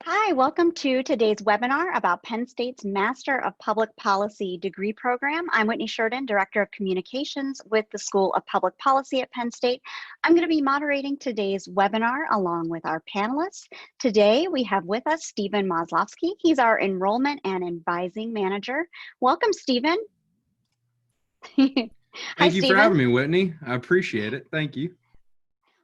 Hi, welcome to today's webinar about Penn State's Master of Public Policy degree program. I'm Whitney Sheridan, Director of Communications with the School of Public Policy at Penn State. I'm going to be moderating today's webinar along with our panelists. Today we have with us Stephen Moslowski. He's our Enrollment and Advising Manager. Welcome, Stephen. Hi, Thank you for Stephen. having me, Whitney. I appreciate it. Thank you.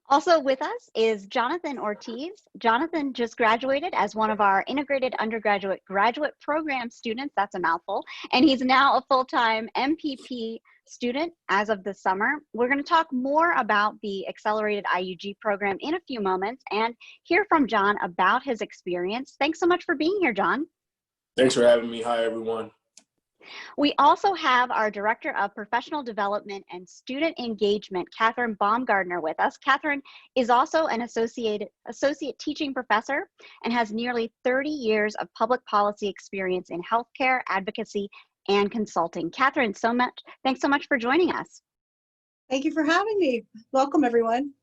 Also with us is Jonathan Ortiz. Jonathan just graduated as one of our integrated undergraduate graduate program students. That's a mouthful. And he's now a full-time MPP student as of this summer. We're going to talk more about the accelerated IUG program in a few moments and hear from John about his experience. Thanks so much for being here, John. Thanks for having me. Hi, everyone. We also have our Director of Professional Development and Student Engagement, Catherine Baumgardner, with us. Catherine is also an associate teaching professor and has nearly 30 years of public policy experience in healthcare, advocacy, and consulting. Catherine, thanks so much for joining us. Thank you for having me. Welcome, everyone.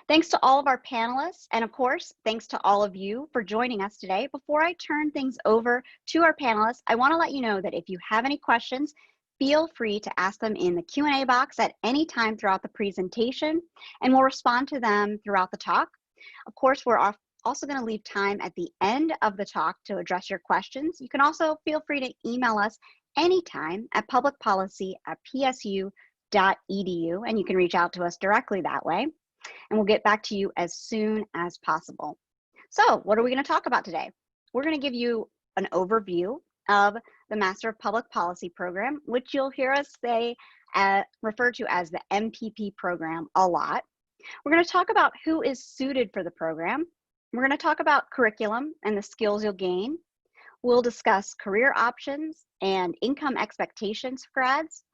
Thanks to all of our panelists, and of course, thanks to all of you for joining us today. Before I turn things over to our panelists, I want to let you know that if you have any questions, feel free to ask them in the Q&A box at any time throughout the presentation, and we'll respond to them throughout the talk. Of course, we're also going to leave time at the end of the talk to address your questions. You can also feel free to email us anytime at publicpolicy@psu.edu, and you can reach out to us directly that way. And we'll get back to you as soon as possible. So what are we going to talk about today? We're going to give you an overview of the Master of Public Policy program, which you'll hear us say, refer to as the MPP program a lot. We're going to talk about who is suited for the program. We're going to talk about curriculum and the skills you'll gain. We'll discuss career options and income expectations for grads,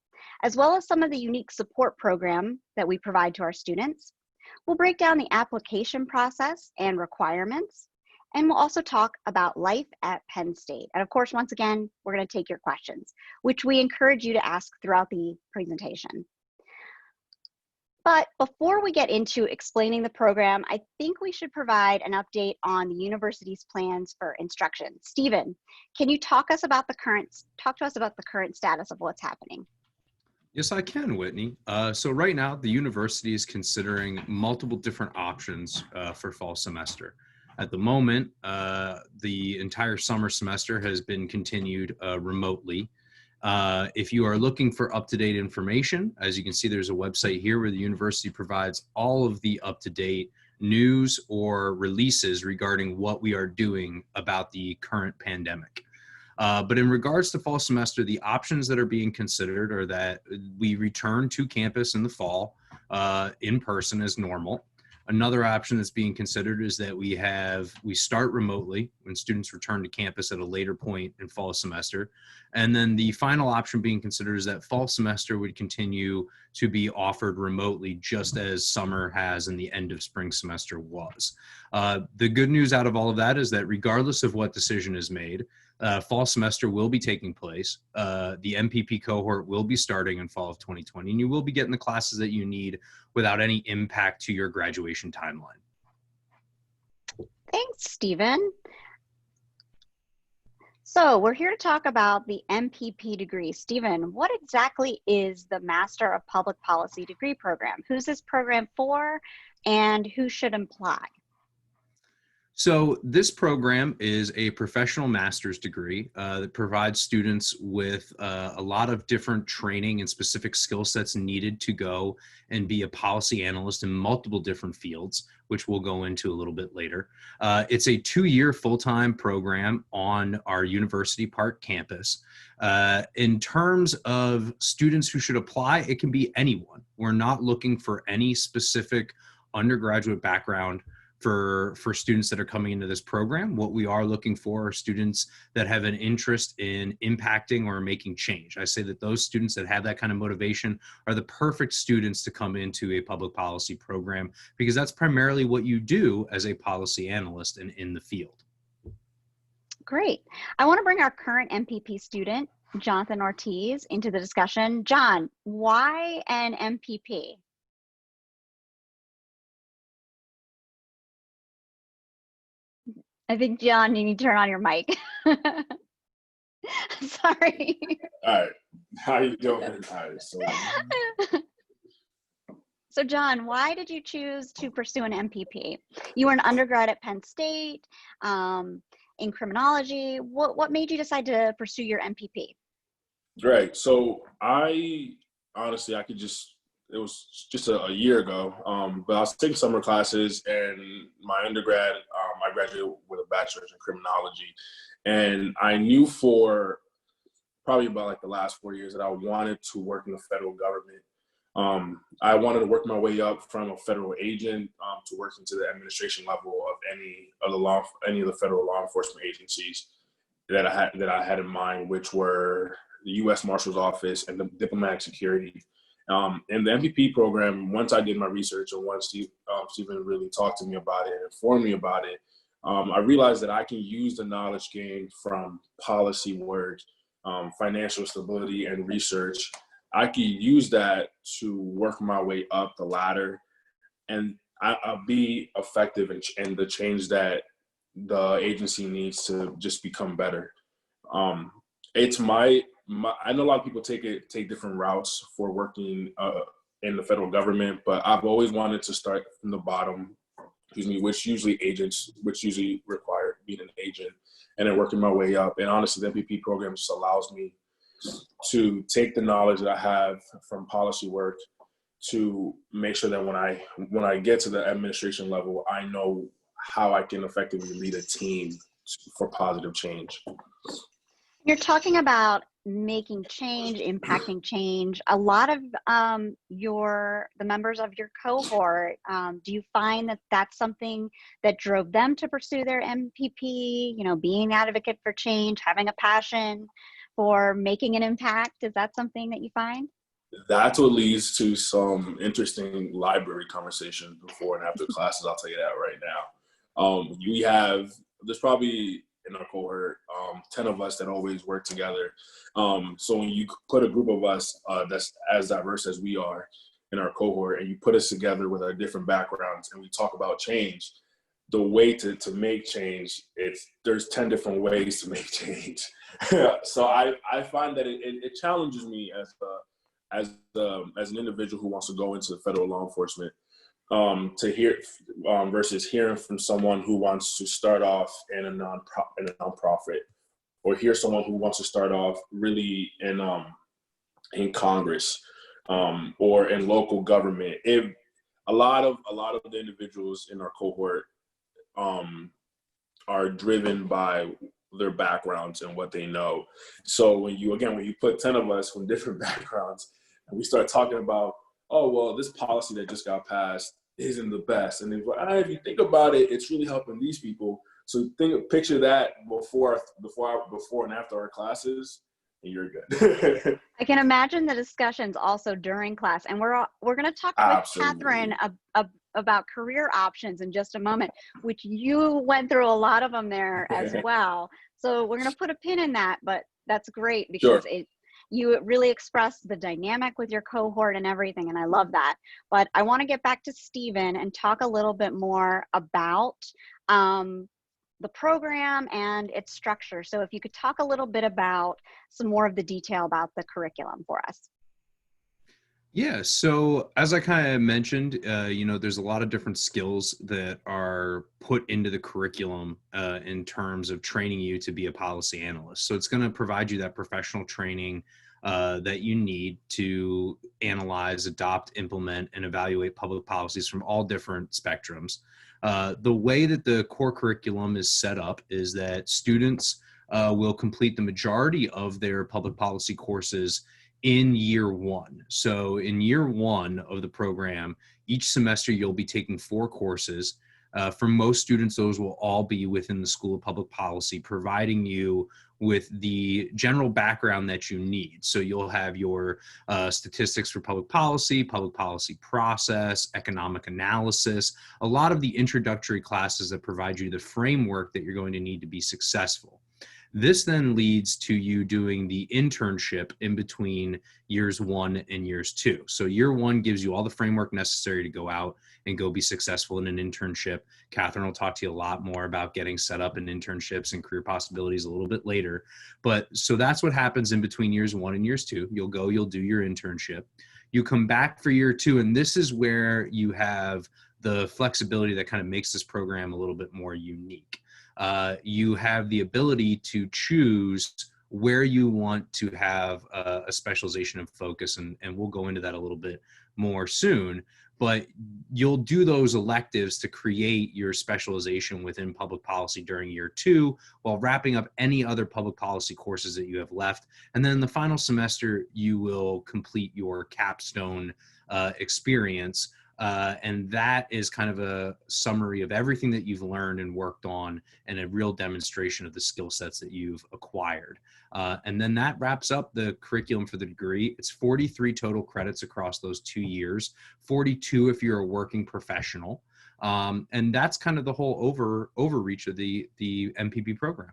as well as some of the unique support program that we provide to our students. We'll break down the application process and requirements, and we'll also talk about life at Penn State. And of course, once again, we're going to take your questions, which we encourage you to ask throughout the presentation. But before we get into explaining the program, I think we should provide an update on the university's plans for instruction. Stephen, can you talk to us about the current status of what's happening? Yes, I can, Whitney. So right now, the university is considering multiple different options for fall semester. At the moment, the entire summer semester has been continued remotely. If you are looking for up-to-date information, as you can see, there's a website here where the university provides all of the up-to-date news or releases regarding what we are doing about the current pandemic. But in regards to fall semester, the options that are being considered are that we return to campus in the fall in person as normal. Another option that's being considered is that we start remotely when students return to campus at a later point in fall semester. And then the final option being considered is that fall semester would continue to be offered remotely, just as summer has and the end of spring semester was. The good news out of all of that is that regardless of what decision is made, fall semester will be taking place. The MPP cohort will be starting in fall of 2020, and you will be getting the classes that you need without any impact to your graduation timeline. Thanks, Stephen. So we're here to talk about the MPP degree. Stephen, what exactly is the Master of Public Policy degree program? Who's this program for, and who should apply? So this program is a professional master's degree that provides students with a lot of different training and specific skill sets needed to go and be a policy analyst in multiple different fields, which we'll go into a little bit later. It's a 2-year full-time program on our University Park campus. In terms of students who should apply, it can be anyone. We're not looking for any specific undergraduate background for students that are coming into this program. What we are looking for are students that have an interest in impacting or making change. I say that those students that have that kind of motivation are the perfect students to come into a public policy program, because that's primarily what you do as a policy analyst and in the field. Great. I want to bring our current MPP student, Jonathan Ortiz, into the discussion. John, why an MPP? I think, John, you need to turn on your mic. Sorry. All right. How you doing? All right. So, John, why did you choose to pursue an MPP? You were an undergrad at Penn State in criminology. What made you decide to pursue your MPP? Great. So I honestly, it was just a year ago, but I was taking summer classes, and my undergrad, I graduated with a bachelor's in criminology. And I knew for probably about like the last 4 years that I wanted to work in the federal government. I wanted to work my way up from a federal agent to working to the administration level of any of the federal law enforcement agencies that I had in mind, which were the U.S. Marshal's Office and the diplomatic security. In the MPP program, once I did my research and once Stephen really talked to me about it and informed me about it, I realized that I can use the knowledge gained from policy work, financial stability, and research. I could use that to work my way up the ladder, and I'll be effective in the change that the agency needs to just become better. It's I know a lot of people take different routes for working in the federal government, but I've always wanted to start from the bottom, which usually require being an agent, and then working my way up. And honestly, the MPP program just allows me to take the knowledge that I have from policy work to make sure that when I get to the administration level, I know how I can effectively lead a team for positive change. You're talking about making change, impacting change. A lot of the members of your cohort, do you find that that's something that drove them to pursue their MPP, being an advocate for change, having a passion for making an impact? Is that something that you find? That's what leads to some interesting library conversations before and after classes. I'll tell you that right now. There's probably in our cohort 10 of us that always work together. So when you put a group of us that's as diverse as we are in our cohort, and you put us together with our different backgrounds, and we talk about change, the way to make change, there's 10 different ways to make change. So I find that it challenges me as an individual who wants to go into the federal law enforcement, to hear versus hearing from someone who wants to start off in a nonprofit, or hear someone who wants to start off really in Congress, or in local government. A lot of the individuals in our cohort are driven by their backgrounds and what they know. So when you put 10 of us from different backgrounds and we start talking about, oh, well, this policy that just got passed isn't the best. And if you think about it, it's really helping these people. So picture that before and after our classes, and you're good. I can imagine the discussions also during class, and we're going to talk with Catherine about career options in just a moment, which you went through a lot of them there as well. So we're going to put a pin in that, but that's great because Sure. You really expressed the dynamic with your cohort and everything, and I love that. But I want to get back to Stephen and talk a little bit more about the program and its structure. So if you could talk a little bit about some more of the detail about the curriculum for us. Yeah, so as I kind of mentioned, there's a lot of different skills that are put into the curriculum in terms of training you to be a policy analyst. So it's going to provide you that professional training that you need to analyze, adopt, implement, and evaluate public policies from all different spectrums. The way that the core curriculum is set up is that students will complete the majority of their public policy courses in year one. So in year one of the program, each semester you'll be taking 4 courses. For most students, those will all be within the School of Public Policy, providing you with the general background that you need. So you'll have your statistics for public policy process, economic analysis, a lot of the introductory classes that provide you the framework that you're going to need to be successful. This then leads to you doing the internship in between years 1 and years 2. So year 1 gives you all the framework necessary to go out and go be successful in an internship. Catherine will talk to you a lot more about getting set up in internships and career possibilities a little bit later. But so that's what happens in between years 1 and years 2. You'll go, you'll do your internship. You come back for year 2, and this is where you have the flexibility that kind of makes this program a little bit more unique. You have the ability to choose where you want to have a specialization of focus, and we'll go into that a little bit more soon. But you'll do those electives to create your specialization within public policy during year 2, while wrapping up any other public policy courses that you have left. And then in the final semester, you will complete your capstone experience. And that is kind of a summary of everything that you've learned and worked on, and a real demonstration of the skill sets that you've acquired. And then that wraps up the curriculum for the degree. It's 43 total credits across those 2 years, 42 if you're a working professional. And that's kind of the whole overreach of the MPP program.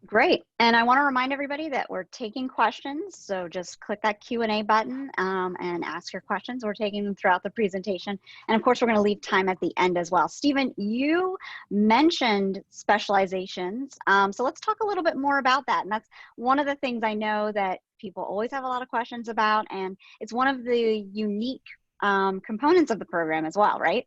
Great. And I want to remind everybody that we're taking questions. So just click that Q&A button and ask your questions. We're taking them throughout the presentation. And of course, we're going to leave time at the end as well. Stephen, you mentioned specializations. So let's talk a little bit more about that. And that's one of the things I know that people always have a lot of questions about. And it's one of the unique components of the program as well, right?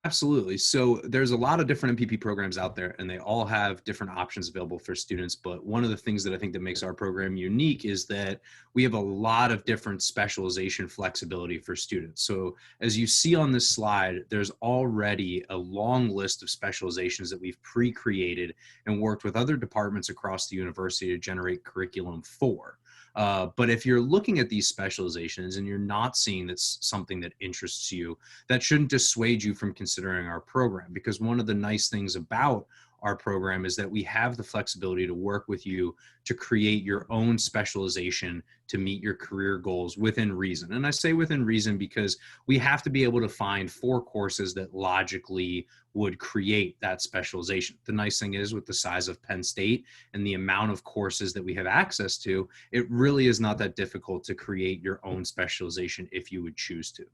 Absolutely. So there's a lot of different MPP programs out there, and they all have different options available for students. But one of the things that I think that makes our program unique is that we have a lot of different specialization flexibility for students. So as you see on this slide, there's already a long list of specializations that we've pre-created and worked with other departments across the university to generate curriculum for. But if you're looking at these specializations and you're not seeing that's something that interests you, that shouldn't dissuade you from considering our program, because one of the nice things about our program is that we have the flexibility to work with you to create your own specialization to meet your career goals within reason. And I say within reason because we have to be able to find 4 courses that logically would create that specialization. The nice thing is, with the size of Penn State and the amount of courses that we have access to, it really is not that difficult to create your own specialization if you would choose to.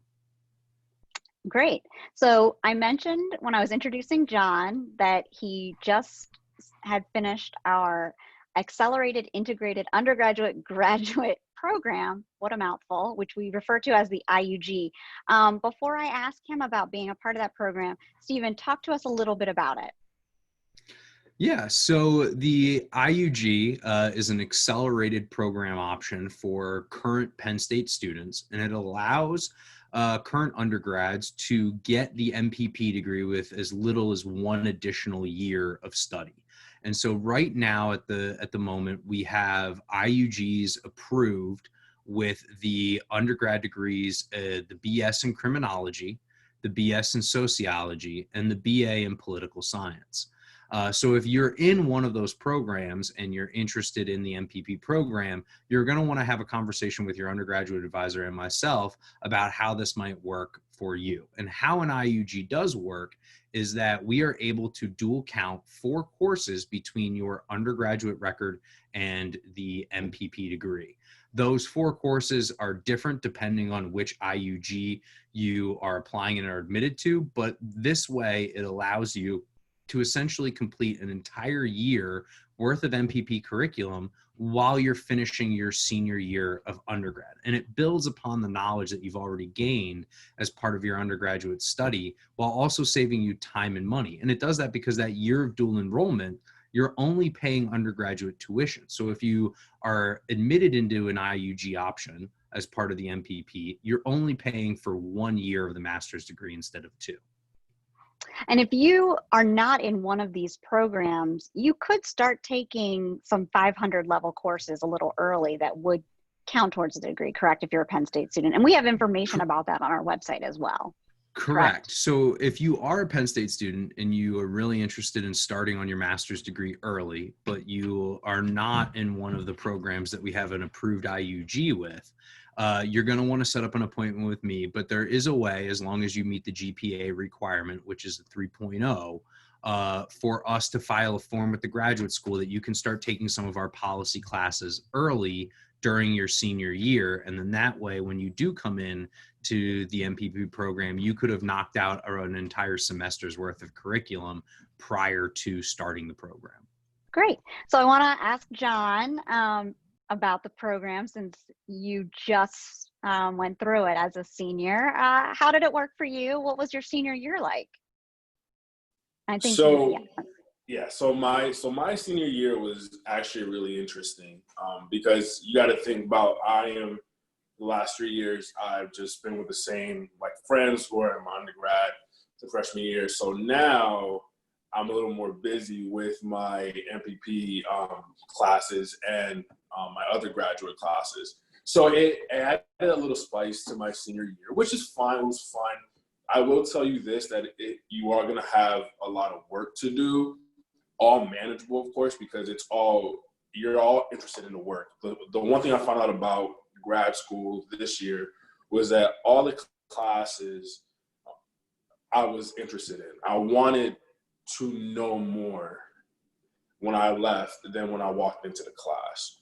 Great. So I mentioned when I was introducing John that he just had finished our accelerated integrated undergraduate graduate program, what a mouthful, which we refer to as the IUG. Before I ask him about being a part of that program, Stephen, talk to us a little bit about it. Yeah, so the IUG is an accelerated program option for current Penn State students, and it allows current undergrads to get the MPP degree with as little as 1 additional year of study. And so right now at the moment, we have IUGs approved with the undergrad degrees, the BS in criminology, the BS in sociology, and the BA in political science. So if you're in one of those programs and you're interested in the MPP program, you're going to want to have a conversation with your undergraduate advisor and myself about how this might work for you. And how an IUG does work is that we are able to dual count 4 courses between your undergraduate record and the MPP degree. Those 4 courses are different depending on which IUG you are applying and are admitted to, but this way it allows you to essentially complete an entire year worth of MPP curriculum while you're finishing your senior year of undergrad. And it builds upon the knowledge that you've already gained as part of your undergraduate study, while also saving you time and money. And it does that because that year of dual enrollment, you're only paying undergraduate tuition. So if you are admitted into an IUG option as part of the MPP, you're only paying for 1 year of the master's degree instead of 2. And if you are not in one of these programs, you could start taking some 500 level courses a little early that would count towards the degree, correct, if you're a Penn State student. And we have information about that on our website as well. Correct. So if you are a Penn State student and you are really interested in starting on your master's degree early, but you are not in one of the programs that we have an approved IUG with, you're going to want to set up an appointment with me. But there is a way, as long as you meet the GPA requirement, which is a 3.0, for us to file a form with the graduate school that you can start taking some of our policy classes early during your senior year. And then that way, when you do come in to the MPP program, you could have knocked out an entire semester's worth of curriculum prior to starting the program. Great. So I want to ask John about the program, since you just went through it as a senior. How did it work for you? What was your senior year like? I think so my senior year was actually really interesting because you got to think about, the last 3 years I've just been with the same friends who are in my undergrad to freshman year. So now I'm a little more busy with my MPP classes and my other graduate classes. So it added a little spice to my senior year, which is fine. It was fun. I will tell you this, that you are going to have a lot of work to do, all manageable, of course, because you're all interested in the work. The one thing I found out about grad school this year was that all the classes I was interested in. I wanted to know more when I left than when I walked into the class,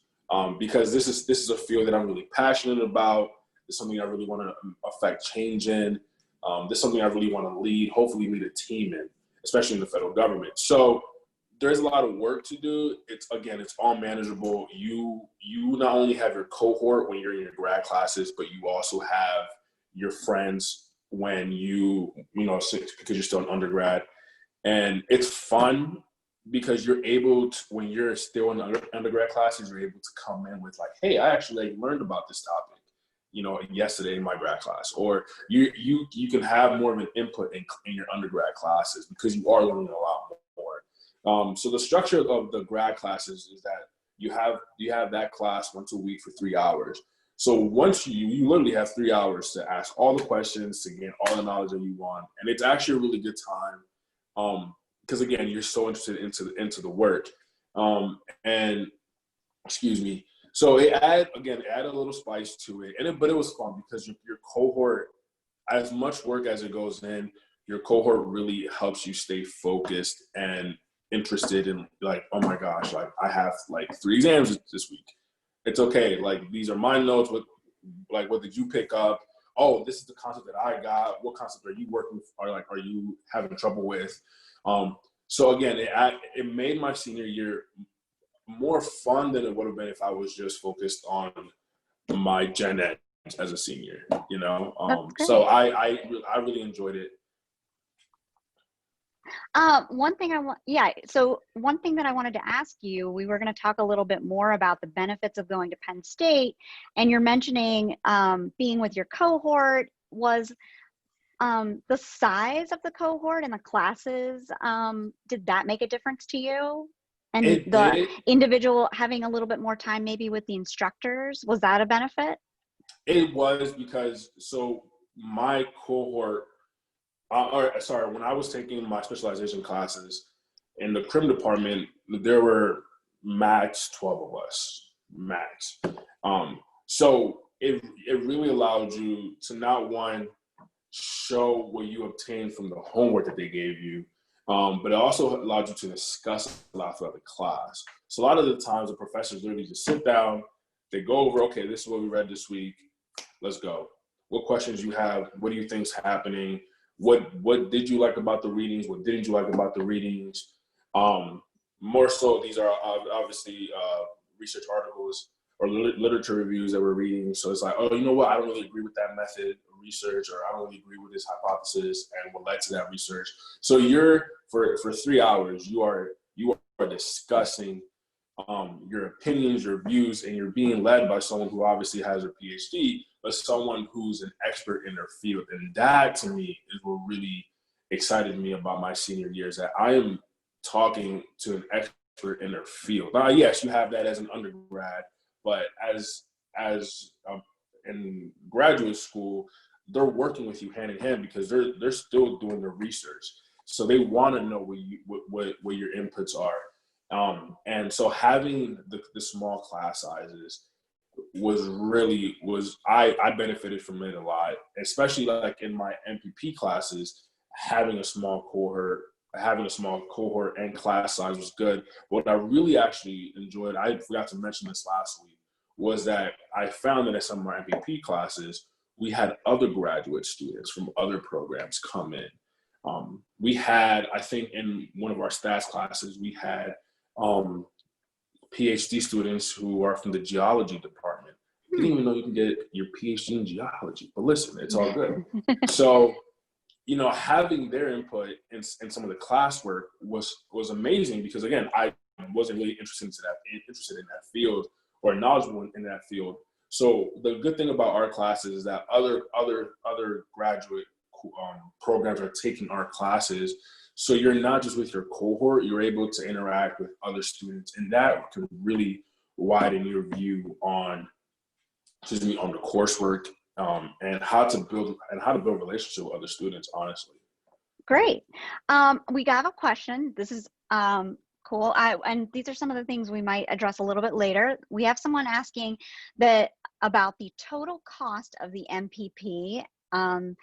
because this is a field that I'm really passionate about. It's something I really want to affect change in. This is something I really want to hopefully lead a team in, especially in the federal government. So there's a lot of work to do. It's all manageable. You not only have your cohort when you're in your grad classes, but you also have your friends when because you're still an undergrad. And it's fun because you're able to, when you're still in the undergrad classes, you're able to come in with hey, I actually learned about this topic, yesterday in my grad class, or you can have more of an input in your undergrad classes because you are learning a lot more. So the structure of the grad classes is that you have that class once a week for 3 hours. So once you literally have 3 hours to ask all the questions, to gain all the knowledge that you want, and it's actually a really good time because again, you're so interested into the work. And excuse me. So it added a little spice to it, but it was fun because your cohort, as much work as it goes in, your cohort really helps you stay focused and interested in oh my gosh, I have 3 exams this week. It's okay. These are my notes. What did you pick up? Oh, this is the concept that I got. What concept are you working? Are you having trouble with? So again, it made my senior year more fun than it would have been if I was just focused on my gen ed as a senior, So I really enjoyed it. One thing that I wanted to ask you, we were going to talk a little bit more about the benefits of going to Penn State, and you're mentioning being with your cohort. Was the size of the cohort and the classes, did that make a difference to you? And the individual having a little bit more time maybe with the instructors, was that a benefit? It was, because my cohort, when I was taking my specialization classes in the crim department, there were max 12 of us, max. So it really allowed you to not show what you obtained from the homework that they gave you, but it also allowed you to discuss a lot throughout the class. So a lot of the times the professors literally just sit down, they go over, okay, this is what we read this week, let's go. What questions you have? What do you think's happening? What did you like about the readings? What didn't you like about the readings? More so, these are obviously research articles or literature reviews that we're reading. So it's oh, you know what? I don't really agree with that method of research, or I don't really agree with this hypothesis and what led to that research. So for 3 hours, you are discussing your opinions, your views, and you're being led by someone who obviously has a PhD, but someone who's an expert in their field. And that, to me, is what really excited me about my senior year, is that I am talking to an expert in their field. Now, yes, you have that as an undergrad, but as in graduate school, they're working with you hand in hand because they're still doing their research. So they want to know what your inputs are. And so having the small class sizes I benefited from it a lot, especially in my MPP classes. Having a small cohort having a small cohort and class size was good. What I really actually enjoyed, I forgot to mention this last week, was that I found that in some of our MPP classes, we had other graduate students from other programs come in. We had, I think in one of our stats classes, we had PhD students who are from the geology department. Didn't even know you can get your PhD in geology, but listen, it's all good. So, you know, having their input in some of the classwork was amazing, because again, I wasn't really interested in that field or knowledgeable in that field. So the good thing about our classes is that other graduate programs are taking our classes. So you're not just with your cohort, you're able to interact with other students, and that can really widen your view on the coursework, and how to build relationships with other students, honestly. Great. We got a question. This is cool. And these are some of the things we might address a little bit later. We have someone asking about the total cost of the MPP. And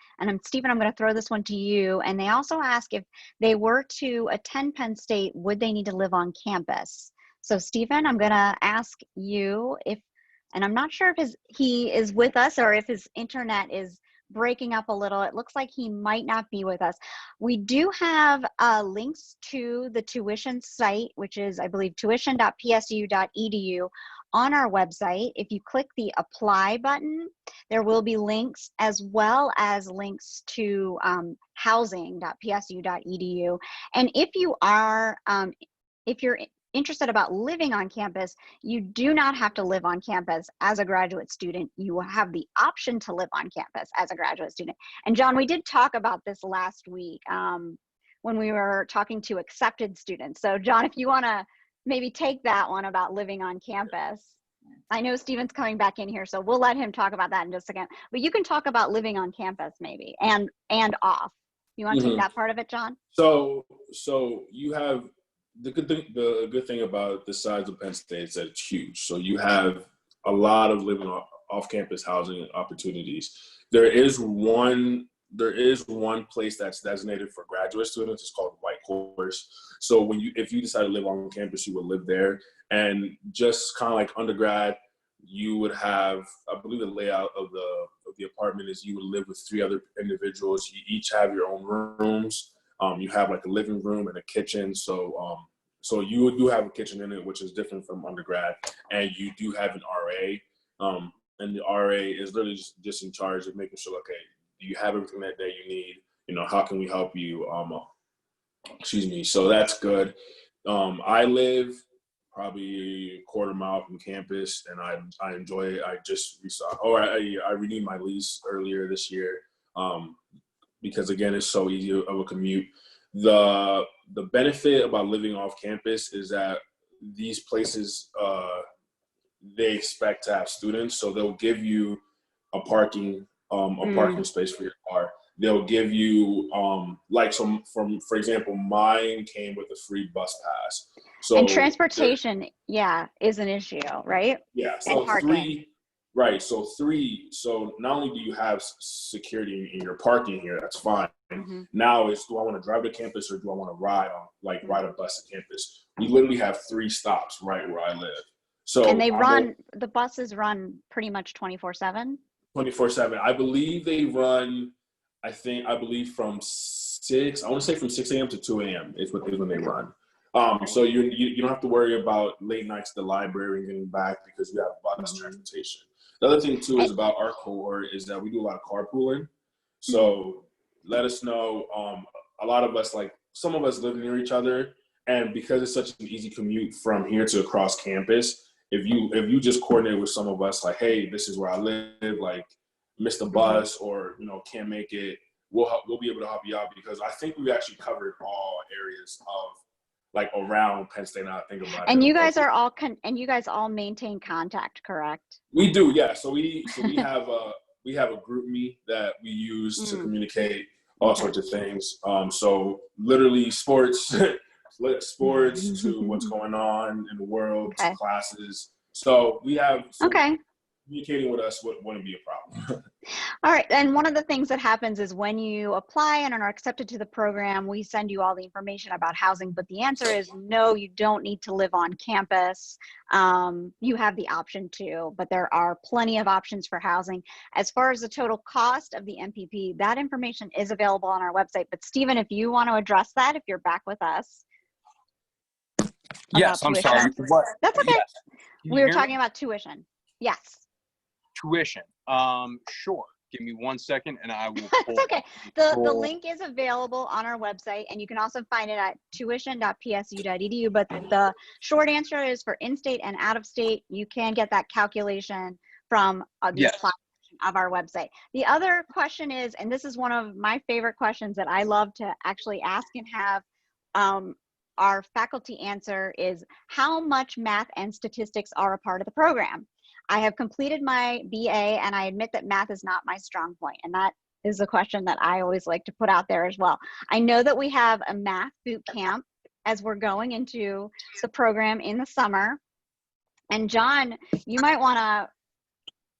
Stephen, I'm going to throw this one to you. And they also ask, if they were to attend Penn State, would they need to live on campus? So Stephen, I'm going to ask you and I'm not sure if he is with us or if his internet is breaking up a little. It looks like he might not be with us. We do have links to the tuition site, which is, I believe, tuition.psu.edu on our website. If you click the apply button, there will be links, as well as links to housing.psu.edu. And if you are, if you're interested about living on campus, you do not have to live on campus as a graduate student. You will have the option to live on campus as a graduate student. And John, we did talk about this last week when we were talking to accepted students. So John, if you want to maybe take that one about living on campus. I know Stephen's coming back in here, so we'll let him talk about that in just a second. But you can talk about living on campus maybe, and off. You want to take that part of it, John? So you have the good thing about the size of Penn State is that it's huge. So you have a lot of living off-campus housing opportunities. There is one place that's designated for graduate students. It's called White Horse. So if you decide to live on campus, you would live there. And just kind of like undergrad, you would have, I believe the layout of the apartment is you would live with 3 other individuals. You each have your own rooms. You have like a living room and a kitchen. So you do have a kitchen in it, which is different from undergrad. And you do have an RA. And the RA is literally just in charge of making sure, okay, do you have everything that you need? You know, how can we help you? So that's good. I live probably a quarter mile from campus, and I enjoy it. I renewed my lease earlier this year, because again, it's so easy of a commute. The benefit about living off campus is that these places, they expect to have students, so they'll give you a parking space for your car. They'll give you for example, mine came with a free bus pass. So and transportation, is an issue, right? Yeah. So So not only do you have security in your parking here, that's fine. Mm-hmm. Now it's, do I want to drive to campus or do I want to ride a bus to campus? We literally have 3 stops right where I live. So and the buses run pretty much 24/7. 24/7. I believe they run. I believe from 6 a.m. to 2 a.m. is when they run. So you don't have to worry about late nights at the library and getting back because we have bus transportation. The other thing too is about our cohort is that we do a lot of carpooling. So let us know. A lot of us, like some of us, live near each other, and because it's such an easy commute from here to across campus, if you just coordinate with some of us, like, hey, this is where I live, like, missed the bus or can't make it, we'll be able to help you out, because I think we actually covered all areas of like around Penn State. Now I think about it. And you guys are all you guys all maintain contact, correct? We do, yeah. So we have a group meet that we use to communicate all sorts of things. So literally sports to what's going on in the world, to classes. So we have communicating with us wouldn't be a problem. All right, and one of the things that happens is when you apply and are accepted to the program, we send you all the information about housing, but the answer is no, you don't need to live on campus. You have the option to, but there are plenty of options for housing. As far as the total cost of the MPP, that information is available on our website. But Stephen, if you want to address that, if you're back with us. Yes, I'm tuition. sorry. What? That's okay. Yes. We were talking about tuition. Yes. Tuition. Sure. Give me 1 second and I will pull. It's okay. The link is available on our website, and you can also find it at tuition.psu.edu. But the short answer is for in-state and out-of-state, you can get that calculation from the Yes. apply section of our website. The other question is, and this is one of my favorite questions that I love to actually ask and have our faculty answer, is how much math and statistics are a part of the program? I have completed my BA, and I admit that math is not my strong point, and that is a question that I always like to put out there as well. I know that we have a math boot camp as we're going into the program in the summer, and John, you might want to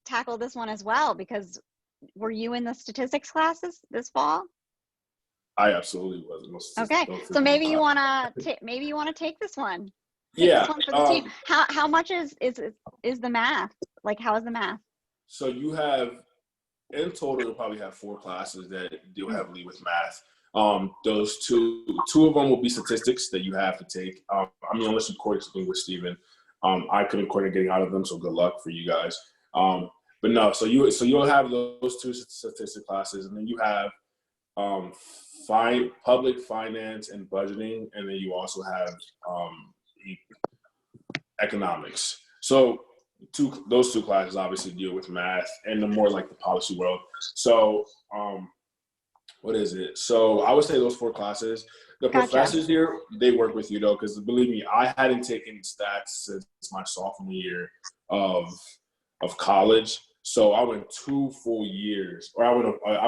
tackle this one as well, because were you in the statistics classes this fall? I absolutely was. Okay, so maybe you want to take this one. Yeah. This one for the team. How much is the math? Like, how is the math? So you have, in total, you'll probably have 4 classes that deal heavily with math. Those two of them will be statistics that you have to take. I mean, unless you coordinate something with Stephen, I couldn't coordinate getting out of them, so good luck for you guys. But no, so you'll have those 2 statistic classes, and then you have public finance and budgeting, and then you also have economics. So those 2 classes obviously deal with math and the more like the policy world. So what is it? So I would say those 4 classes. The Gotcha. Professors here, they work with you though, because believe me, I hadn't taken stats since my sophomore year of college. So I went 2 full years, or I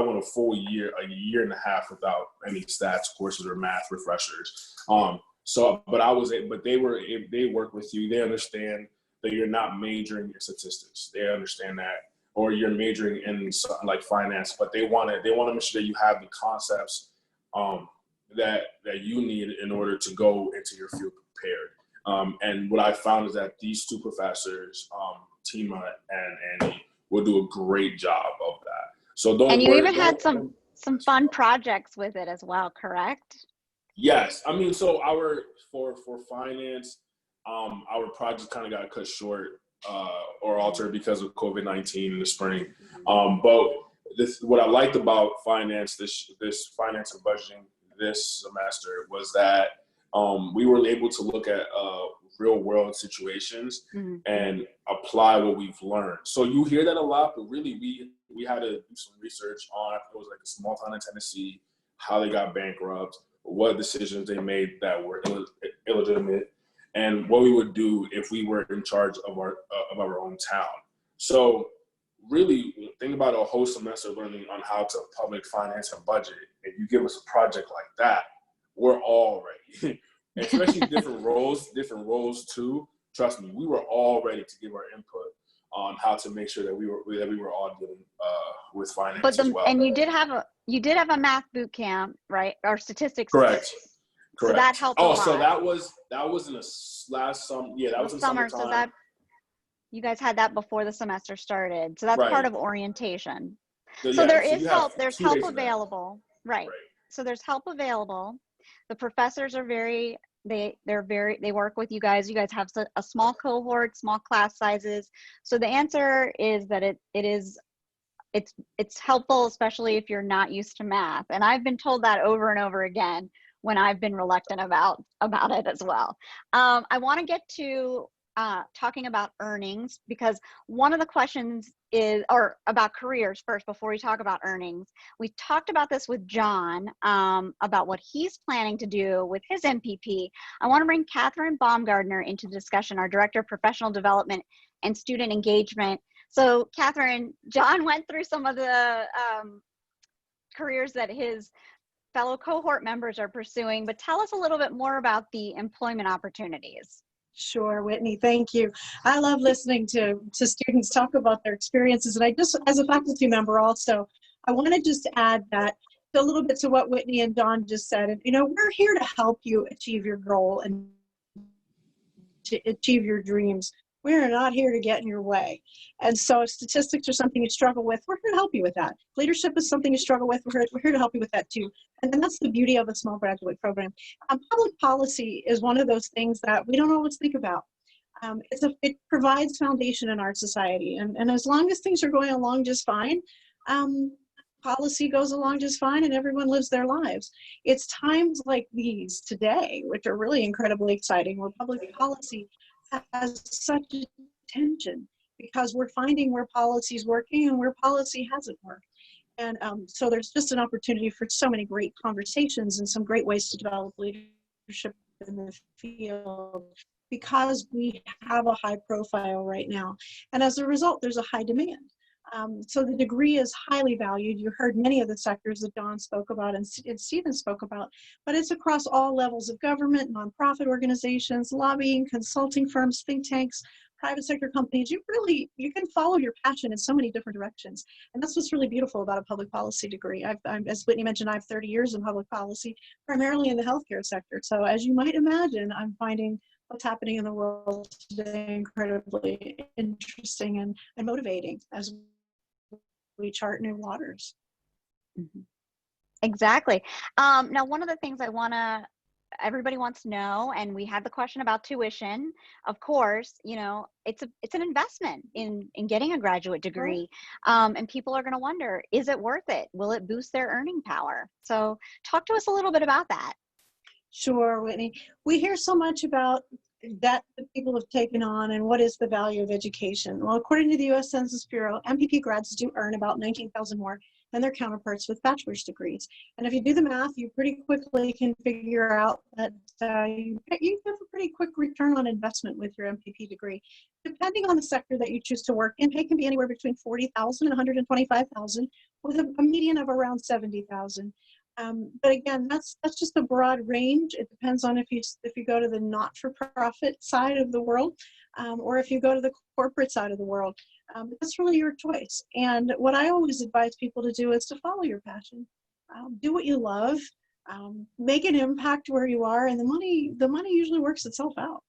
went a full year, a year and a half without any stats courses or math refreshers. But they work with you. They understand that you're not majoring in statistics. They understand that, or you're majoring in something like finance, but they want to make sure that you have the concepts that you need in order to go into your field prepared. And what I found is that these 2 professors, Tima and Andy, will do a great job of that. So don't. And you even had some fun projects with it as well, correct? Yes, I mean, so for finance, our project kind of got cut short or altered because of COVID-19 in the spring. But what I liked about finance, this finance and budgeting this semester, was that we were able to look at real world situations and apply what we've learned. So you hear that a lot, but really we had to do some research on, it was like a small town in Tennessee, how they got bankrupt, what decisions they made that were illegitimate, and what we would do if we were in charge of our own town. So really think about a whole semester learning on how to public finance and budget. If you give us a project like that, we're all ready. Especially different roles too. Trust me, we were all ready to give our input on how to make sure that we were all dealing with finance as well. And you did have a math boot camp, right? Or statistics. Correct. So that helped a lot. So that was in the last summer. Yeah, that was in summer. summertime. So that you guys had that before the semester started. So that's part of orientation. So there is help. There's help available. Right. So there's help available. The professors are they work with you guys. You guys have a small cohort, small class sizes. So the answer is that it's helpful, especially if you're not used to math. And I've been told that over and over again when I've been reluctant about it as well. I want to get to talking about earnings, because one of the questions is, or about careers first before we talk about earnings. We talked about this with John about what he's planning to do with his MPP. I want to bring Catherine Baumgardner into the discussion, our Director of Professional Development and Student Engagement. So Catherine, John went through some of the careers that his fellow cohort members are pursuing, but tell us a little bit more about the employment opportunities. Sure, Whitney, thank you. I love listening to students talk about their experiences. And I just, as a faculty member also, I want to just add that a little bit to what Whitney and Dawn just said. And, we're here to help you achieve your goal and to achieve your dreams. We're not here to get in your way. And so if statistics are something you struggle with, we're here to help you with that. Leadership is something you struggle with, we're here to help you with that too. And then that's the beauty of a small graduate program. Public policy is one of those things that we don't always think about. It provides foundation in our society. And as long as things are going along just fine, policy goes along just fine and everyone lives their lives. It's times like these today, which are really incredibly exciting, where public policy has such attention because we're finding where policy is working and where policy hasn't worked. And so there's just an opportunity for so many great conversations and some great ways to develop leadership in the field because we have a high profile right now. And as a result, there's a high demand. So the degree is highly valued. You heard many of the sectors that Dawn spoke about and Stephen spoke about, but it's across all levels of government, nonprofit organizations, lobbying, consulting firms, think tanks, private sector companies. You can follow your passion in so many different directions. And that's what's really beautiful about a public policy degree. As Whitney mentioned, I have 30 years in public policy, primarily in the healthcare sector. So as you might imagine, I'm finding what's happening in the world today incredibly interesting and motivating as we chart new waters. Mm-hmm. Exactly. Now, one of the things everybody wants to know, and we had the question about tuition. Of course, it's an investment in getting a graduate degree, and people are going to wonder, is it worth it? Will it boost their earning power? So, talk to us a little bit about that. Sure, Whitney. We hear so much about that people have taken on and what is the value of education. Well, according to the U.S. Census Bureau, MPP grads do earn about $19,000 more than their counterparts with bachelor's degrees. And if you do the math, you pretty quickly can figure out that you have a pretty quick return on investment with your MPP degree. Depending on the sector that you choose to work in, pay can be anywhere between $40,000 and $125,000 with a median of around $70,000. But again, that's just a broad range. It depends on if you go to the not-for-profit side of the world or if you go to the corporate side of the world. That's really your choice. And what I always advise people to do is to follow your passion. Do what you love, make an impact where you are, and the money usually works itself out.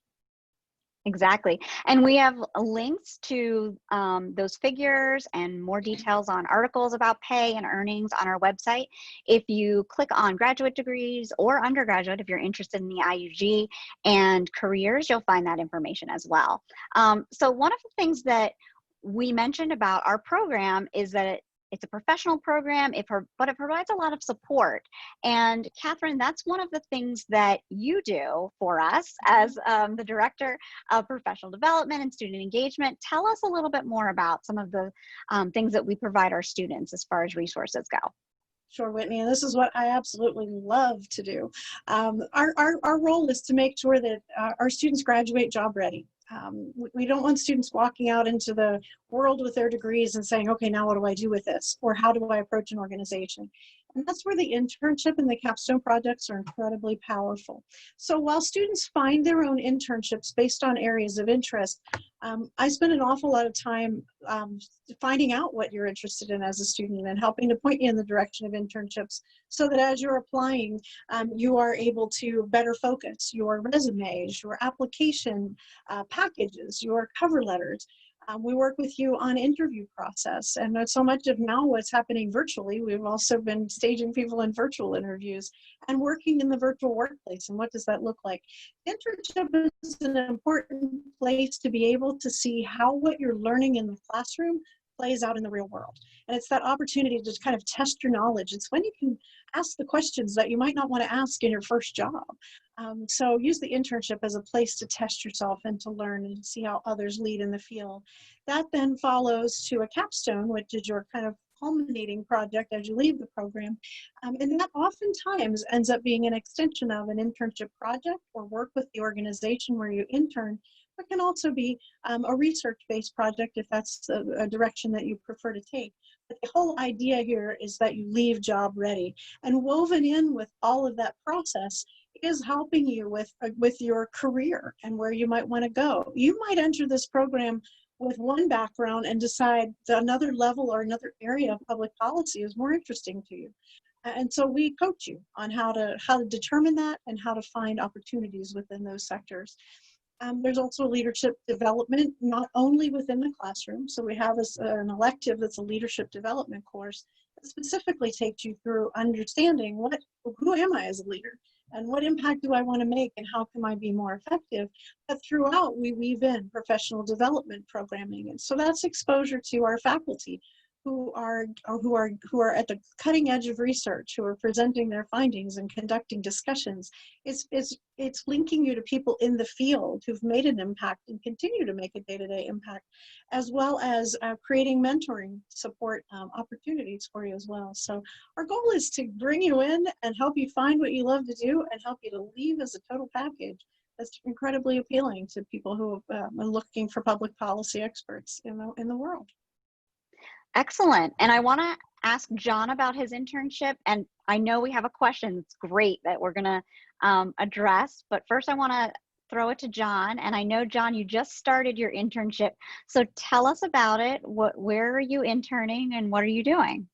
Exactly. And we have links to those figures and more details on articles about pay and earnings on our website. If you click on graduate degrees or undergraduate, if you're interested in the IUG and careers, you'll find that information as well. So one of the things that we mentioned about our program is that it's a professional program, but it provides a lot of support. And Catherine, that's one of the things that you do for us as the Director of Professional Development and Student Engagement. Tell us a little bit more about some of the things that we provide our students as far as resources go. Sure, Whitney, and this is what I absolutely love to do. Our role is to make sure that our students graduate job ready. We don't want students walking out into the world with their degrees and saying, okay, now what do I do with this? Or how do I approach an organization? And that's where the internship and the capstone projects are incredibly powerful. So while students find their own internships based on areas of interest, I spend an awful lot of time finding out what you're interested in as a student and helping to point you in the direction of internships so that as you're applying, you are able to better focus your resumes, your application packages, your cover letters. We work with you on interview process, and so much of now what's happening virtually, we've also been staging people in virtual interviews and working in the virtual workplace. And what does that look like? Internship is an important place to be able to see how what you're learning in the classroom plays out in the real world. And it's that opportunity to kind of test your knowledge. It's when you can ask the questions that you might not want to ask in your first job. So use the internship as a place to test yourself and to learn and see how others lead in the field. That then follows to a capstone, which is your kind of culminating project as you leave the program. And that oftentimes ends up being an extension of an internship project or work with the organization where you intern, but can also be a research-based project if that's a direction that you prefer to take. But the whole idea here is that you leave job ready. And woven in with all of that process is helping you with your career and where you might want to go. You might enter this program with one background and decide that another level or another area of public policy is more interesting to you. And so we coach you on how to determine that and how to find opportunities within those sectors. There's also leadership development, not only within the classroom. So we have an elective that's a leadership development course that specifically takes you through understanding who am I as a leader and what impact do I want to make and how can I be more effective. But throughout, we weave in professional development programming. And so that's exposure to our faculty who are at the cutting edge of research, who are presenting their findings and conducting discussions. It's linking you to people in the field who've made an impact and continue to make a day-to-day impact, as well as creating mentoring support opportunities for you as well. So our goal is to bring you in and help you find what you love to do and help you to leave as a total package that's incredibly appealing to people who are looking for public policy experts in the world. Excellent. And I want to ask John about his internship. And I know we have a question that's great that we're going to address. But first, I want to throw it to John. And I know, John, you just started your internship. So tell us about it. Where are you interning and what are you doing?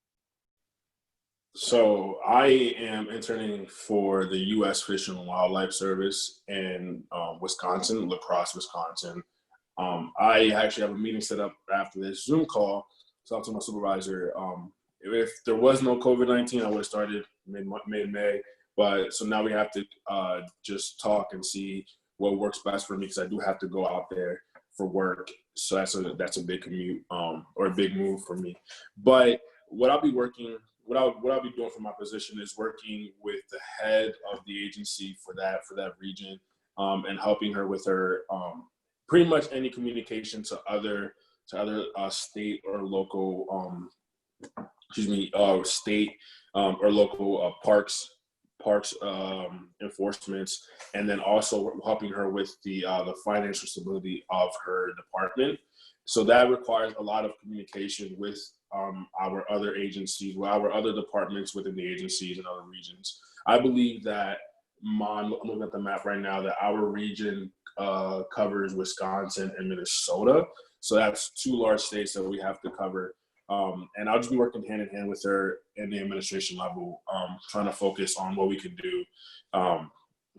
So I am interning for the U.S. Fish and Wildlife Service in Wisconsin, La Crosse, Wisconsin. I actually have a meeting set up after this Zoom call. Talk to my supervisor. If there was no COVID-19, I would have started mid-May. But so now we have to just talk and see what works best for me because I do have to go out there for work. So that's a big commute or a big move for me. But what I'll be doing for my position is working with the head of the agency for that region and helping her with her pretty much any communication to other state or local, state or local parks enforcements, and then also helping her with the financial stability of her department. So that requires a lot of communication with our other agencies, with our other departments within the agencies and other regions. I believe that I'm looking at the map right now that our region covers Wisconsin and Minnesota. So that's two large states that we have to cover. And I'll just be working hand in hand with her in the administration level, trying to focus on what we can do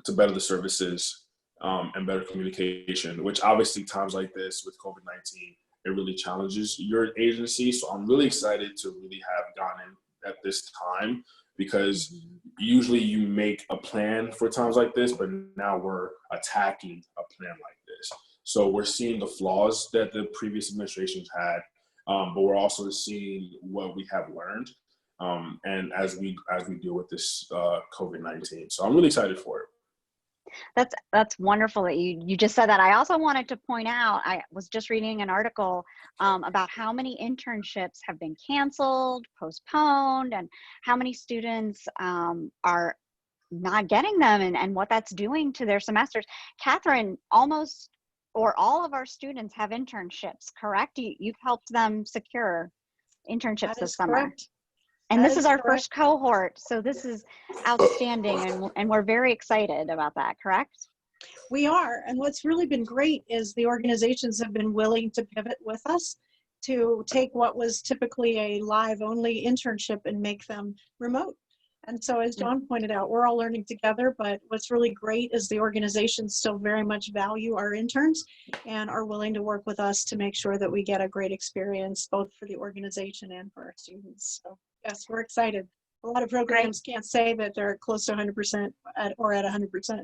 to better the services and better communication, which obviously times like this with COVID-19, it really challenges your agency. So I'm really excited to really have gone in at this time because usually you make a plan for times like this, but now we're attacking a plan like this. So we're seeing the flaws that the previous administrations had, but we're also seeing what we have learned, and as we deal with this COVID-19. So I'm really excited for it. That's wonderful that you just said that. I also wanted to point out, I was just reading an article about how many internships have been canceled, postponed, and how many students are not getting them and what that's doing to their semesters. Catherine, almost or all of our students have internships, correct? You've helped them secure internships this summer. Correct. And this is our correct. first cohort, so this is outstanding, and we're very excited about that, correct? We are, and what's really been great is the organizations have been willing to pivot with us to take what was typically a live-only internship and make them remote. And so as John pointed out, we're all learning together, but what's really great is the organizations still very much value our interns and are willing to work with us to make sure that we get a great experience, both for the organization and for our students. So yes, we're excited. A lot of programs can't say that they're close to 100% or at 100%.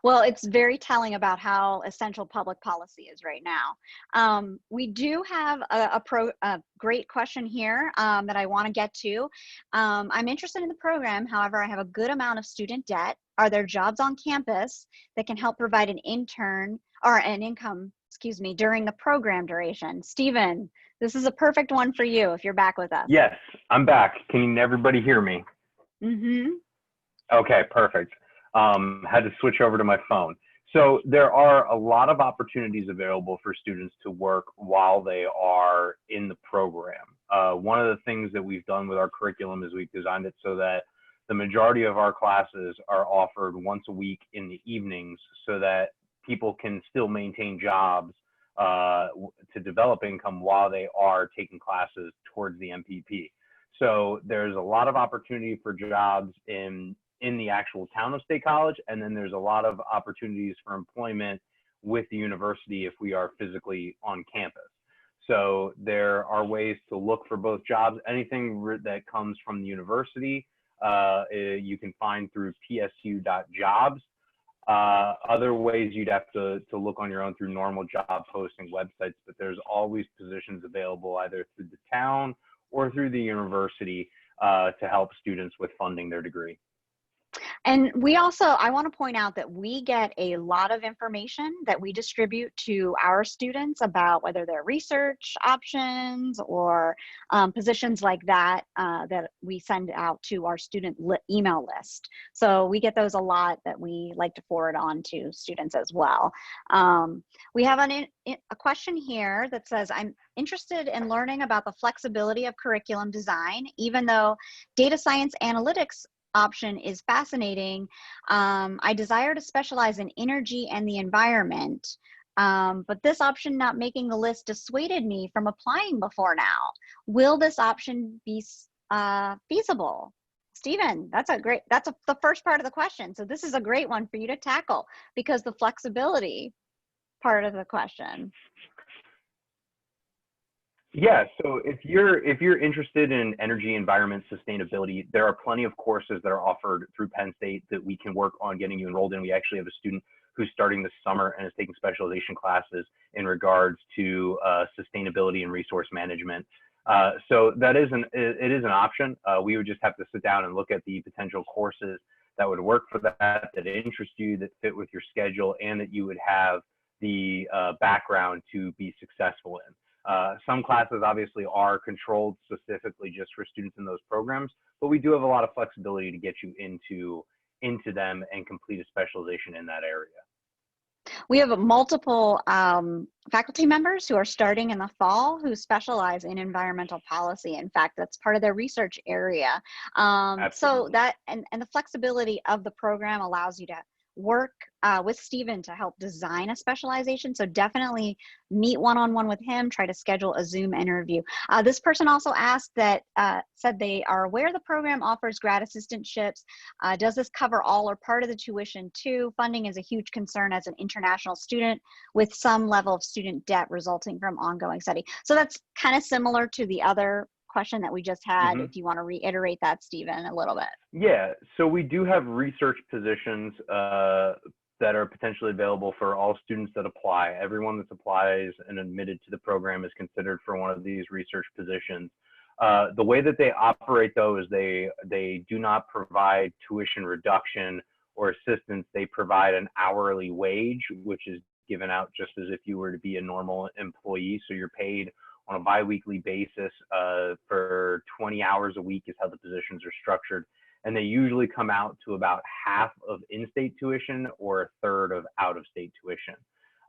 Well, it's very telling about how essential public policy is right now. We do have a great question here that I want to get to. I'm interested in the program. However, I have a good amount of student debt. Are there jobs on campus that can help provide an income during the program duration? Stephen, this is a perfect one for you if you're back with us. Yes, I'm back. Can everybody hear me? Mm-hmm. Okay, perfect. Had to switch over to my phone. So there are a lot of opportunities available for students to work while they are in the program. One of the things that we've done with our curriculum is we've designed it so that the majority of our classes are offered once a week in the evenings so that people can still maintain jobs to develop income while they are taking classes towards the MPP. So there's a lot of opportunity for jobs in the actual town of State College, and then there's a lot of opportunities for employment with the university if we are physically on campus. So there are ways to look for both jobs. Anything that comes from the university, you can find through psu.jobs. Other ways you'd have to look on your own through normal job posting websites, but there's always positions available either through the town or through the university to help students with funding their degree. And we also, I want to point out that we get a lot of information that we distribute to our students about whether they're research options or positions like that, that we send out to our student email list. So we get those a lot that we like to forward on to students as well. We have a question here that says, I'm interested in learning about the flexibility of curriculum design, even though data science analytics option is fascinating. I desire to specialize in energy and the environment, but this option not making the list dissuaded me from applying before now. Will this option be feasible? Stephen, that's the first part of the question. So this is a great one for you to tackle because the flexibility part of the question. Yeah, so if you're interested in energy, environment, sustainability, there are plenty of courses that are offered through Penn State that we can work on getting you enrolled in. We actually have a student who's starting this summer and is taking specialization classes in regards to sustainability and resource management. So it is an option. We would just have to sit down and look at the potential courses that would work for that interest you, that fit with your schedule, and that you would have the background to be successful in. Some classes obviously are controlled specifically just for students in those programs, but we do have a lot of flexibility to get you into them and complete a specialization in that area. We have multiple faculty members who are starting in the fall who specialize in environmental policy. In fact, that's part of their research area. So that and the flexibility of the program allows you to work with Stephen to help design a specialization. So definitely meet one-on-one with him, try to schedule a Zoom interview. This person also asked that, said they are aware the program offers grad assistantships. Does this cover all or part of the tuition too? Funding is a huge concern as an international student with some level of student debt resulting from ongoing study. So that's kind of similar to the other question that we just had. If you want to reiterate that, Stephen, a little bit. Yeah, so we do have research positions that are potentially available for all students that apply. Everyone that applies and admitted to the program is considered for one of these research positions. The way that they operate, though, is they do not provide tuition reduction or assistance. They provide an hourly wage, which is given out just as if you were to be a normal employee. So you're paid on a biweekly basis for 20 hours a week is how the positions are structured. And they usually come out to about half of in-state tuition or a third of out-of-state tuition.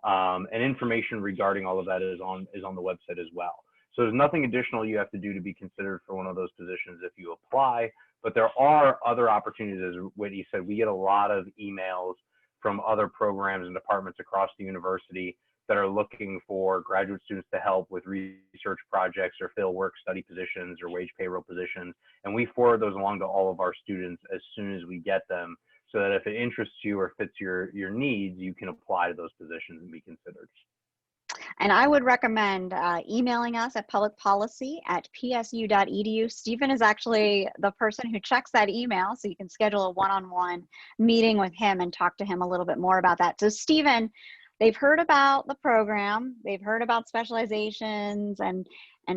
And information regarding all of that is on the website as well. So there's nothing additional you have to do to be considered for one of those positions if you apply, but there are other opportunities. As Whitney said, we get a lot of emails from other programs and departments across the university that are looking for graduate students to help with research projects or fill work study positions or wage payroll positions. And we forward those along to all of our students as soon as we get them, so that if it interests you or fits your needs, you can apply to those positions and be considered. And I would recommend emailing us at publicpolicy@psu.edu. Stephen is actually the person who checks that email, so you can schedule a one-on-one meeting with him and talk to him a little bit more about that. So Stephen, they've heard about the program, they've heard about specializations and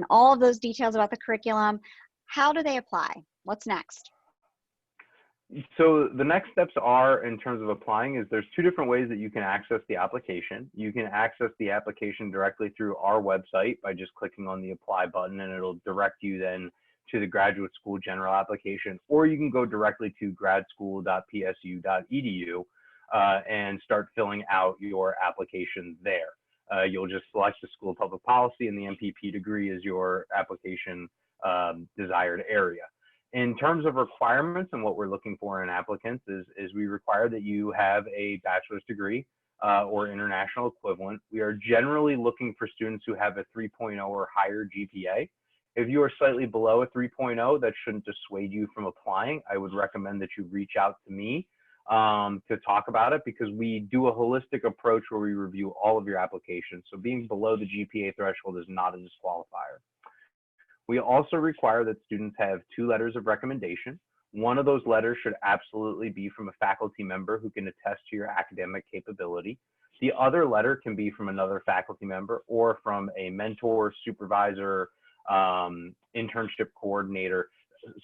all of those details about the curriculum. How do they apply? What's next? So the next steps are, in terms of applying, is there's two different ways that you can access the application. You can access the application directly through our website by just clicking on the apply button, and it'll direct you then to the graduate school general application, or you can go directly to gradschool.psu.edu and start filling out your application there. You'll just select the School of Public Policy, and the MPP degree is your application desired area. In terms of requirements and what we're looking for in applicants is we require that you have a bachelor's degree or international equivalent. We are generally looking for students who have a 3.0 or higher GPA. If you are slightly below a 3.0, that shouldn't dissuade you from applying. I would recommend that you reach out to me to talk about it, because we do a holistic approach where we review all of your applications. So being below the GPA threshold is not a disqualifier. We also require that students have 2 letters of recommendation. One of those letters should absolutely be from a faculty member who can attest to your academic capability. The other letter can be from another faculty member or from a mentor, supervisor, internship coordinator,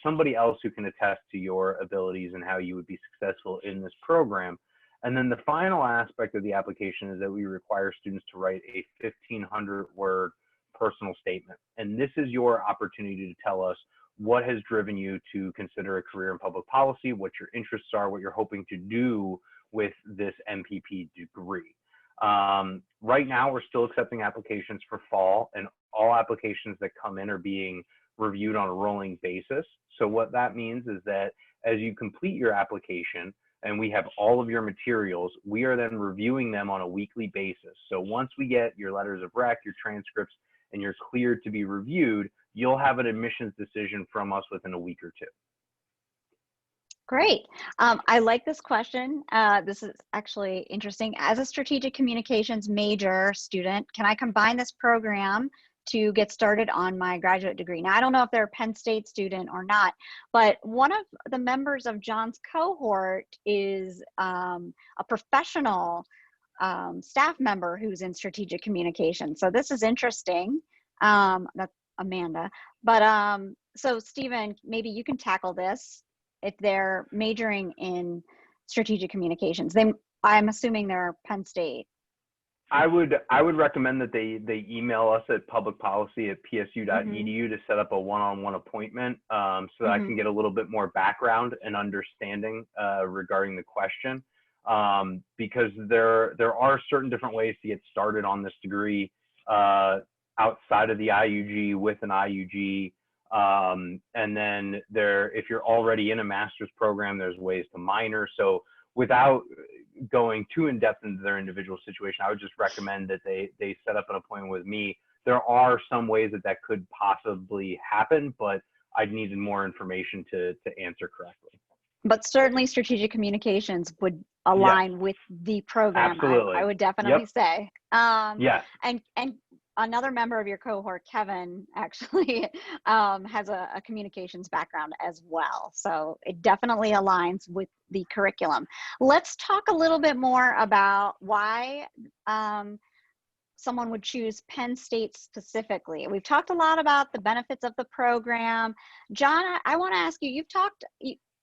somebody else who can attest to your abilities and how you would be successful in this program. And then the final aspect of the application is that we require students to write a 1,500-word personal statement. And this is your opportunity to tell us what has driven you to consider a career in public policy, what your interests are, what you're hoping to do with this MPP degree. Right now, we're still accepting applications for fall, and all applications that come in are being reviewed on a rolling basis. So what that means is that as you complete your application and we have all of your materials, we are then reviewing them on a weekly basis. So once we get your letters of rec, your transcripts, and you're cleared to be reviewed, you'll have an admissions decision from us within a week or 2. Great. I like this question. This is actually interesting. As a strategic communications major student, can I combine this program to get started on my graduate degree? Now, I don't know if they're a Penn State student or not, but one of the members of John's cohort is a professional staff member who's in strategic communication. So this is interesting. That's Amanda. But so Stephen, maybe you can tackle this. If they're majoring in strategic communications, I'm assuming they're Penn State. I would recommend that they email us at publicpolicy@psu.edu to set up a one-on-one appointment, so that I can get a little bit more background and understanding regarding the question, because there are certain different ways to get started on this degree outside of the IUG with an IUG. And then if you're already in a master's program, there's ways to minor. So without going too in depth into their individual situation, I would just recommend that they set up an appointment with me. There are some ways that could possibly happen, but I'd need more information to answer correctly. But certainly strategic communications would align with the program. Absolutely. I would definitely say. Yes. And another member of your cohort, Kevin, actually has a communications background as well. So it definitely aligns with the curriculum. Let's talk a little bit more about why someone would choose Penn State specifically. We've talked a lot about the benefits of the program. John, I want to ask you, you've talked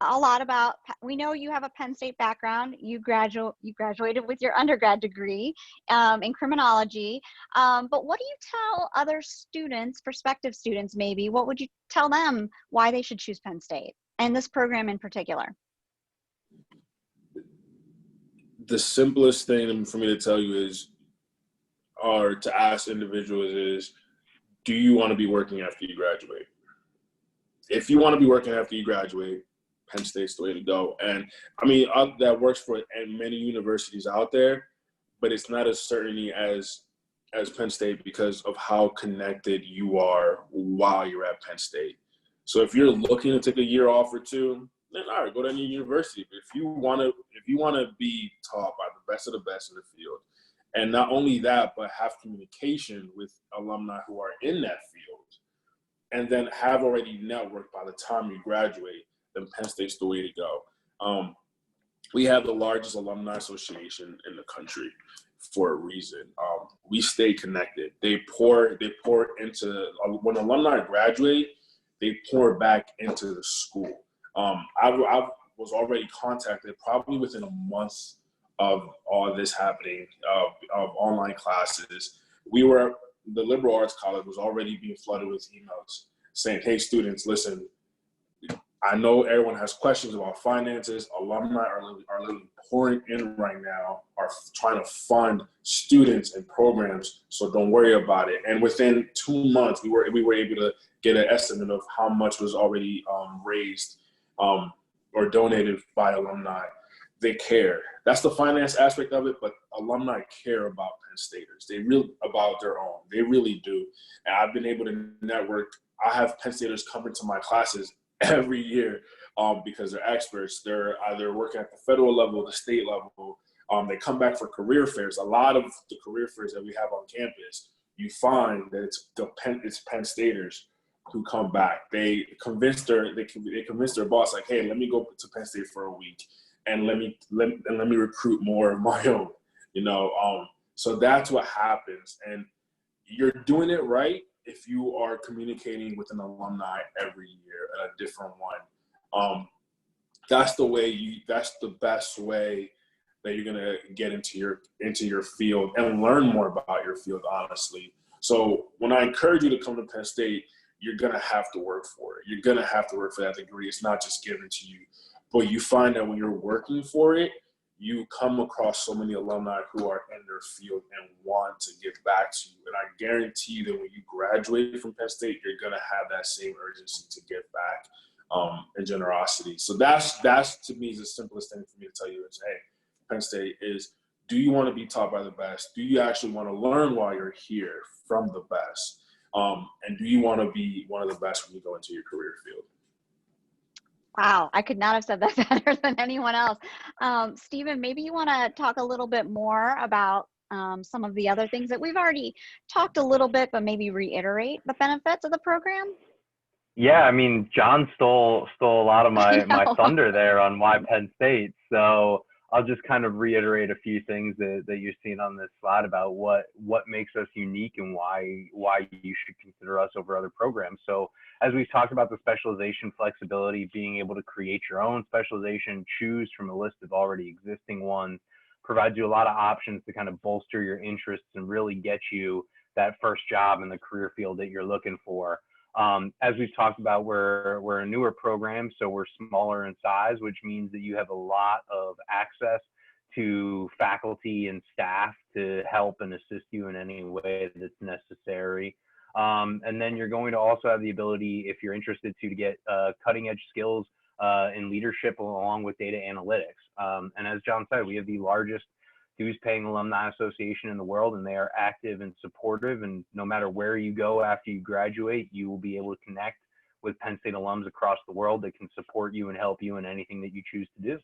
a lot about, we know you have a Penn State background. You graduated with your undergrad degree in criminology. But what do you tell other students, prospective students maybe, what would you tell them why they should choose Penn State and this program in particular? The simplest thing for me to tell you or to ask individuals is, do you want to be working after you graduate? If you want to be working after you graduate, Penn State's the way to go. And I mean, that works for many universities out there, but it's not as certainty as Penn State because of how connected you are while you're at Penn State. So if you're looking to take a year off or 2, then all right, go to any university. But if you want to be taught by the best of the best in the field, and not only that, but have communication with alumni who are in that field, and then have already networked by the time you graduate, then Penn State's the way to go. We have the largest alumni association in the country for a reason. We stay connected. They pour into, when alumni graduate, they pour back into the school. I was already contacted probably within a month of all this happening, of online classes. The liberal arts college was already being flooded with emails saying, hey, students, listen, I know everyone has questions about finances. Alumni are literally pouring in right now, are trying to fund students and programs. So don't worry about it. And within 2 months, we were able to get an estimate of how much was already raised or donated by alumni. They care. That's the finance aspect of it, but alumni care about Penn Staters. They really about their own. They really do. And I've been able to network. I have Penn Staters come into my classes every year because they're experts. They're either working at the federal level, the state level. They come back for career fairs. A lot of the career fairs that we have on campus, you find that it's Penn Staters who come back. They convince their boss, like, hey, let me go to Penn State for a week and let me recruit more of my own. So that's what happens. And you're doing it right if you are communicating with an alumni every year at a different one. That's the best way that you're gonna get into your field and learn more about your field, honestly. So when I encourage you to come to Penn State, you're gonna have to work for it. You're gonna have to work for that degree. It's not just given to you. But you find that when you're working for it, you come across so many alumni who are in their field and want to give back to you. And I guarantee you that when you graduate from Penn State, you're going to have that same urgency to give back and generosity. So that's to me is the simplest thing for me to tell you is, hey, Penn State is, do you want to be taught by the best? Do you actually want to learn while you're here from the best? And do you want to be one of the best when you go into your career field? Wow, I could not have said that better than anyone else. Stephen, maybe you want to talk a little bit more about some of the other things that we've already talked a little bit, but maybe reiterate the benefits of the program? Yeah, I mean, John stole a lot of my thunder there on why Penn State. So I'll just kind of reiterate a few things that you've seen on this slide about what makes us unique and why you should consider us over other programs. So as we've talked about the specialization flexibility, being able to create your own specialization, choose from a list of already existing ones, provides you a lot of options to kind of bolster your interests and really get you that first job in the career field that you're looking for. As we've talked about, we're a newer program, so we're smaller in size, which means that you have a lot of access to faculty and staff to help and assist you in any way that's necessary. And then you're going to also have the ability, if you're interested to get cutting edge skills in leadership along with data analytics. And as John said, we have the largest dues paying alumni association in the world, and they are active and supportive. And no matter where you go after you graduate, you will be able to connect with Penn State alums across the world that can support you and help you in anything that you choose to do.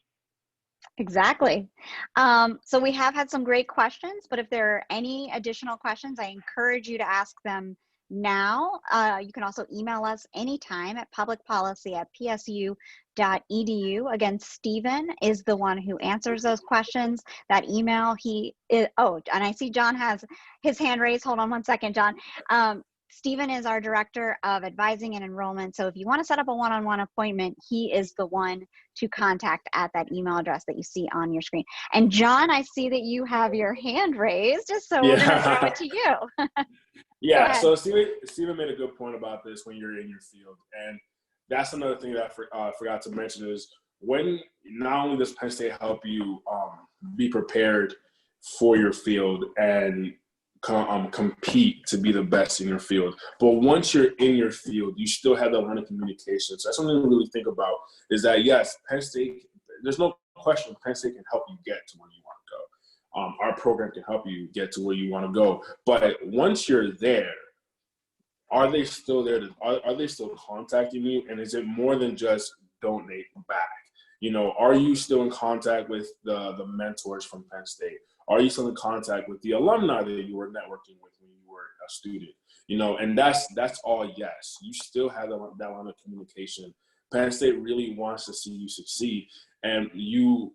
Exactly. So we have had some great questions, but if there are any additional questions, I encourage you to ask them now. You can also email us anytime at publicpolicy@psu.edu. Again, Stephen is the one who answers those questions. That email, and I see John has his hand raised. Hold on one second, John. Stephen is our director of advising and enrollment. So if you want to set up a one-on-one appointment, he is the one to contact at that email address that you see on your screen. And John, I see that you have your hand raised, so we're going to throw it to you. Yeah, so Stephen made a good point about this when you're in your field. And that's another thing that I forgot to mention is when not only does Penn State help you be prepared for your field and compete to be the best in your field, but once you're in your field, you still have that line of communication. So that's something to really think about is that, yes, Penn State, there's no question Penn State can help you get to where you want to go. Our program can help you get to where you want to go. But once you're there, are they still there? Are they still contacting you? And is it more than just donate back? Are you still in contact with the mentors from Penn State? Are you still in contact with the alumni that you were networking with when you were a student? And that's all yes. You still have that line of communication. Penn State really wants to see you succeed. And you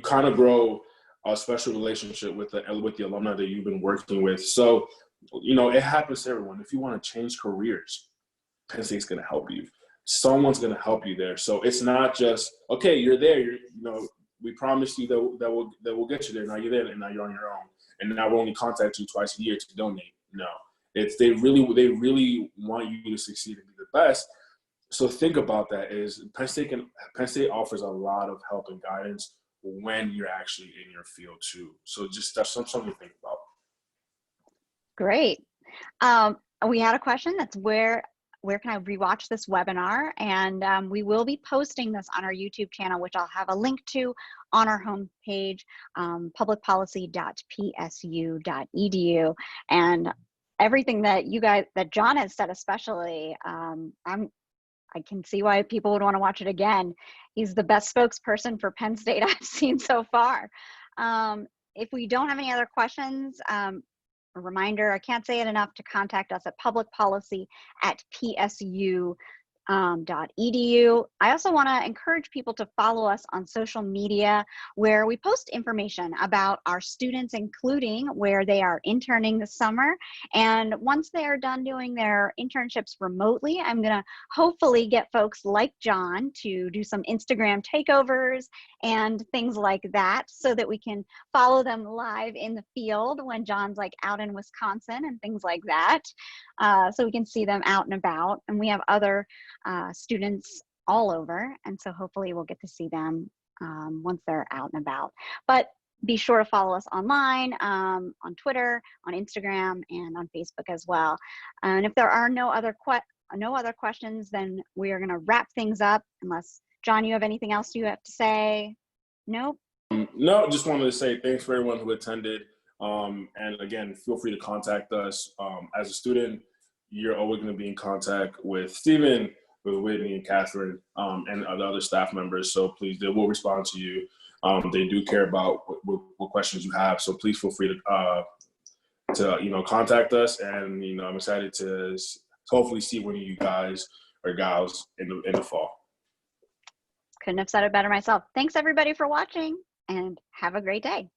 kind of grow a special relationship with the alumni that you've been working with. So, it happens to everyone. If you want to change careers, Penn State's going to help you. Someone's going to help you there. So it's not just, okay, you're there. We promised you that we'll get you there. Now you're there, and now you're on your own. And now we'll only contact you twice a year to donate. No, they really want you to succeed and be the best. So think about that is Penn State offers a lot of help and guidance when you're actually in your field too. So just that's something to think about. Great. We had a question that's where can I rewatch this webinar? And we will be posting this on our YouTube channel, which I'll have a link to on our homepage, publicpolicy.psu.edu. And everything that John has said, especially, I can see why people would want to watch it again. He's the best spokesperson for Penn State I've seen so far. If we don't have any other questions, a reminder, I can't say it enough, to contact us at publicpolicy@psu.edu. I also want to encourage people to follow us on social media, where we post information about our students, including where they are interning this summer. And once they are done doing their internships remotely, I'm going to hopefully get folks like John to do some Instagram takeovers and things like that, so that we can follow them live in the field when John's like out in Wisconsin and things like that. So we can see them out and about. And we have other students all over, and so hopefully we'll get to see them once they're out and about. But be sure to follow us online, on Twitter, on Instagram, and on Facebook as well. And if there are no other questions, then we are going to wrap things up, unless John, you have anything else you have to say? Nope. No, just wanted to say thanks for everyone who attended. And again, feel free to contact us. As a student, you're always going to be in contact with Stephen, with Whitney and Catherine, and the other staff members. So please, they will respond to you. They do care about what questions you have. So please feel free to contact us. And I'm excited to hopefully see one of you guys or gals in the fall. Couldn't have said it better myself. Thanks everybody for watching, and have a great day.